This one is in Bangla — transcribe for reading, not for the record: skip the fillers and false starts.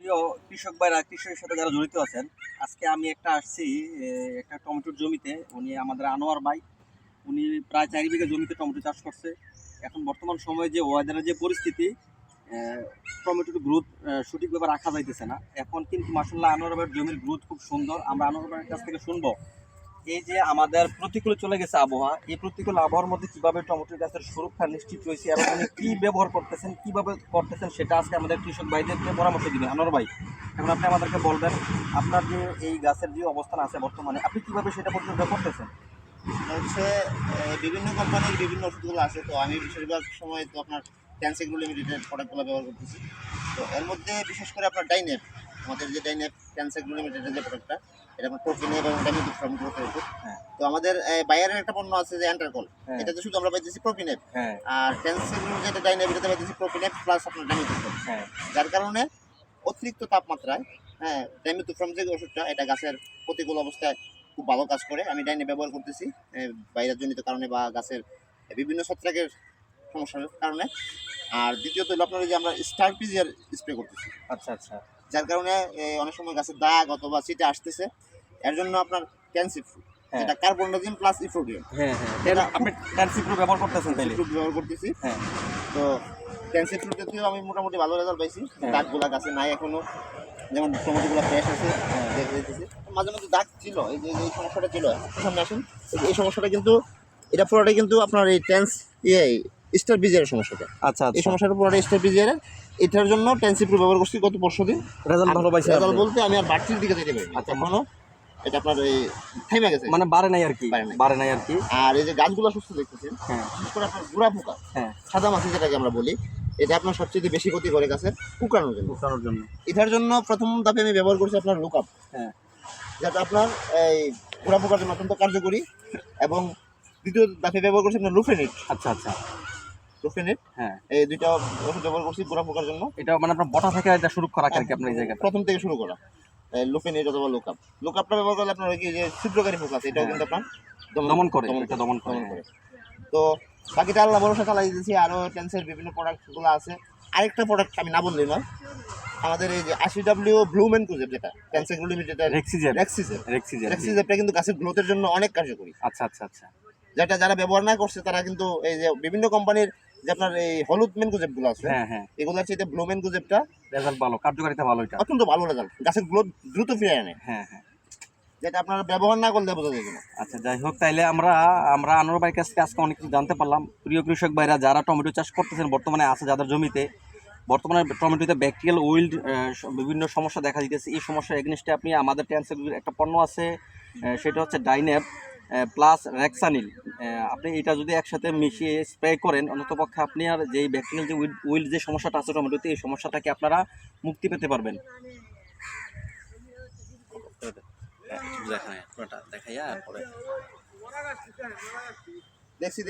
প্রিয় কৃষক ভাইরা, কৃষকের সাথে যারা জড়িত আছেন, আজকে আমি আসছি একটা টমেটোর জমিতে। উনি আমাদের আনোয়ার ভাই। উনি প্রায় 4 বিঘা জমিতে টমেটো চাষ করছে। এখন বর্তমান সময়ে যে ওয়েদারের যে পরিস্থিতি, টমেটোর গ্রোথ সঠিকভাবে রাখা যাইতেছে না। এখন কিন্তু মাশাআল্লাহ আনোয়ার ভাইয়ের জমির গ্রোথ খুব সুন্দর। আমরা আনোয়ার ভাইয়ের কাছ থেকে শুনবো এই যে আমাদের প্রতিকূলে চলে গেছে আবহাওয়া, এই প্রতিকূল আবহাওয়ার মধ্যে কিভাবে টমেটোর গাছের সুরক্ষা নিশ্চিত হয়েছে এবং উনি কি ব্যবহার করতেছেন, কিভাবে করতেছেন, সেটা আজকে আমাদের কৃষক ভাইদেরকে পরামর্শ দিবেন আনোয়ার ভাই। এখন আপনি আমাদেরকে বলবেন আপনার যে এই গাছের যে অবস্থান আছে বর্তমানে, আপনি কিভাবে সেটা পরিচর্যা করতেছেন। হচ্ছে বিভিন্ন কোম্পানির বিভিন্ন ওষুধগুলো আছে। তো আমি বেশিরভাগ সময় তো আপনার ক্যানসেগ্রো লিমিটেডের প্রোডাক্টগুলো ব্যবহার করতেছি। তো এর মধ্যে বিশেষ করে আপনার ডাইনেপ, আমাদের যে ডাইনেপ ক্যানসেগ্রো লিমিটেডের যে প্রোডাক্টটা, এটা আপনার প্রোটিনেপ এবং ডাইমেথোফর্ম গ্রোথের ওষুধ। তো আমাদের বায়ারের একটা পণ্য আছে যে অ্যান্টারকল, এটাতে শুধু আমরা পাইতেছি প্রোপিনেপ। আর ক্যানসেগ্রো যেটা ডাইনেপ, এটাতে পাইতেছি প্রোপিনেপ প্লাস আপনার ডাইমেথোফর্ম। যার কারণে অতিরিক্ত তাপমাত্রায় ডাইমেথোফর্ম যে ওষুধটা, এটা গাছের প্রতিকূল অবস্থায় খুব ভালো কাজ করে। আমি ডাইনে ব্যবহার করতেছি বাইরের জনিত কারণে বা গাছের বিভিন্ন ছত্রাকের সমস্যার কারণে। আর দ্বিতীয়ত হলো আপনার যে আমরা স্টার পিজিআর স্প্রে করতেছি। আচ্ছা আচ্ছা। যার কারণে অনেক সময় গাছের দাগ অথবা চিটে আসতেছে। এর জন্য আপনার ক্যানসিফ্রু, যেটা কার্বনডাজিম প্লাস ইফ্রোডিয়াম, এটা আপনি ক্যানসিফ্রু ব্যবহার করতেছেন তাইলে? ব্যবহার করতেছি। তো ক্যানসিফ্রুতেও আমি মোটামুটি ভালো রেজাল্ট পাইছি। দাগগুলা গাছে নাই এখনো, যেমন টমেটোগুলো ফ্রেশ আছে দেখে দিতেছি। মাঝে মধ্যে দাগ ছিল, এই যে এই সমস্যাটা ছিল, সামনে আসুন। এই সমস্যাটা কিন্তু এটা পুরোটাই কিন্তু আপনার এই স্টার বিজিআরের সমস্যাটা। আচ্ছা, এই সমস্যাটা পুরোটা স্টার বিজিআরের। এটার জন্য ট্যানসিপ্রো ব্যবহার করছি গত পরশুদিন। রেজাল্ট ভালো পাইছি? রেজাল্ট বলতে আমি আর বাড়তির দিকে যেতে পারি। আচ্ছা, এখনো এটা আপনার এই থেমে গেছে, মানে বাড়ে নাই আর কি, বাড়ে নাই আর কি। আর এই যে গাছগুলো সুস্থ দেখতেছেন, বিশেষ করে আপনার গুড়া পোকা, সাদা মাছি যেটাকে আমরা বলি, এটা আপনার সবচেয়ে বেশি ক্ষতি করে গাছের কুকড়ানোর জন্য। এটার জন্য প্রথম ধাপে আমি ব্যবহার করছি আপনার লুকআপ, যেটা আপনার এই গুড়া পোকার জন্য অত্যন্ত কার্যকরী। এবং দ্বিতীয় ধাপে ব্যবহার করছি আপনার লুফেনিট। আচ্ছা আচ্ছা। লুফেনিট, এই দুইটা ওষুধ ব্যবহার করছি গুড়া পোকার জন্য। এটা মানে আপনার বটা থেকে এটা সুরক্ষা রাখে আর কি আপনার এই জায়গাটা? প্রথম থেকে শুরু করা লুফেনিট অথবা লুকআপ। লুকআপটা ব্যবহার করলে আপনার কি যে ছিদ্রকারী পোকা আছে, এটাও কিন্তু আপনার দমন করে, এটা দমন করে। তো বাকিটা আল্লাহ ভরসা চালাই দিতেছি। আরও টেন্সের বিভিন্ন প্রোডাক্টগুলো আছে। আরেকটা প্রোডাক্ট আমি না বললেই নয়, আমাদের এই যে 80W ব্লুমেন কুজেব, যেটা ক্যানসেগ্রো লিমিটেডের রেক্সিজেবটা কিন্তু গাছের গ্রোথের জন্য অনেক কার্যকরী। আচ্ছা আচ্ছা আচ্ছা। যেটা যারা ব্যবহার না করছে তারা কিন্তু এই যে বিভিন্ন কোম্পানির যে আপনার এই হলুদ মেনকুজেবগুলো আছে, এগুলোর চাইতে ব্লুমেন কুজেবটা রেজাল্ট ভালো, কার্যকারিতা ভালো, এটা অত্যন্ত ভালো রেজাল্ট, গাছের গ্রোথ দ্রুত ফিরে আনে। যেটা আপনারা ব্যবহার না করলে বোঝা যায় না। আচ্ছা, যাই হোক, তাইলে আমরা আনোয়ার ভাইয়ের কাছ থেকে আজকে অনেক কিছু জানতে পারলাম। প্রিয় কৃষক ভাইরা, যারা টমেটো চাষ করতেছেন বর্তমানে আছে যাদের জমিতে, বর্তমানে টমেটোতে ব্যাকটেরিয়াল উইল্ড বিভিন্ন সমস্যা দেখা দিতেছে। এই সমস্যার এগেনস্টে আপনি আমাদের ট্যান্সের একটা পণ্য আছে, সেটা হচ্ছে ডাইনেপ প্লাস রেক্সানিল। আপনি এটা যদি একসাথে মিশিয়ে স্প্রে করেন, অন্ততপক্ষে আপনি আর যেই ব্যাকটেরিয়াল যে উইল্ড যে সমস্যাটা আছে টমেটোতে, এই সমস্যাটাকে আপনারা মুক্তি পেতে পারবেন। দেখাইয়া পরে দেখছি